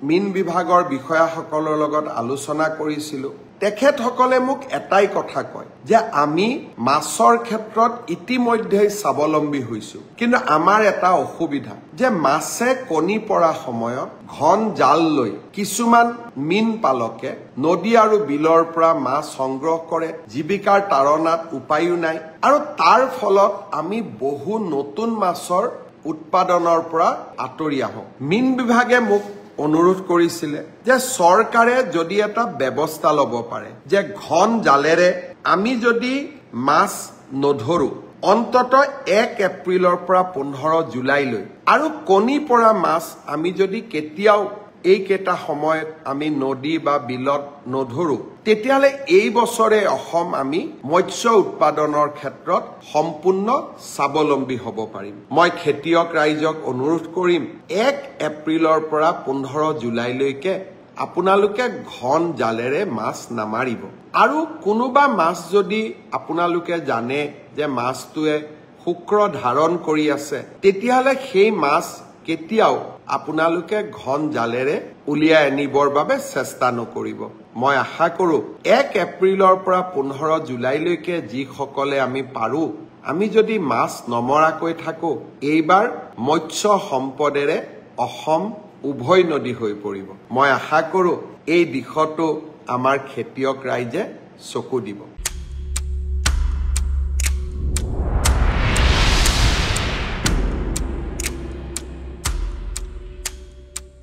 মিন বিভাগৰ বিষয়াসকলৰ লগত আলোচনা কৰিছিলোঁ তেখেতসকলে মোক এটাই কথা কয় যে আমি মাছৰ ক্ষেত্ৰত ইতিমধ্যেই স্বাৱলম্বী হৈছোঁ কিন্তু আমাৰ এটা অসুবিধা যে মাছে কণী পৰা সময়ত ঘন জাল লৈ কিছুমান মিন পালকে নদী আৰু বিলৰ পৰা মাছ সংগ্ৰহ কৰে জীৱিকাৰ তাৰণাত উপায়ো নাই আৰু তাৰ ফলত আমি বহু নতুন মাছৰ উৎপাদনৰ পৰা আঁতৰি আহোঁ মিন বিভাগে মোক অনুৰোধ কৰিছিলে যে চৰকাৰে যদি এটা ব্যৱস্থা ল'ব পাৰে যে ঘন জালেৰে আমি যদি মাছ নধৰো অন্তত 1 এপ্ৰিলৰ পৰা 15 জুলাইলৈ আৰু কণী পৰা মাছ আমি যদি কেতিয়াও এইকেইটা সময়ত আমি নদী বা বিলত নধৰো তেতিয়ালে এই বছৰে অসম আমি মৎস্য উৎপাদনৰ ক্ষেত্ৰত সম্পূৰ্ণ স্বাৱলম্বী হ'ব পাৰিম মই খেতিয়ক ৰাইজক অনুৰোধ কৰিম 1 এপ্ৰিলৰ পৰা 15 জুলাইলৈকে আপোনালোকে ঘন জালেৰে মাছ নামাৰিব আৰু কোনোবা মাছ যদি আপোনালোকে জানে যে মাছটোৱে শুক্ৰ ধাৰণ কৰি আছে তেতিয়ালে সেই মাছ কেতিয়াও আপোনালোকে ঘন জালেৰে উলিয়াই আনিবৰ বাবে চেষ্টা নকৰিব মই আশা কৰো 1 এপ্ৰিলৰ পৰা 15 জুলাইলৈকে যিসকলে আমি পাৰো আমি যদি মাছ নমৰাকৈ থাকো এইবাৰ মৎস্য সম্পদেৰে অসম উভয় নদী হৈ পৰিব মই আশা কৰো এই দিশটো আমাৰ খেতিয়ক ৰাইজে চকু দিব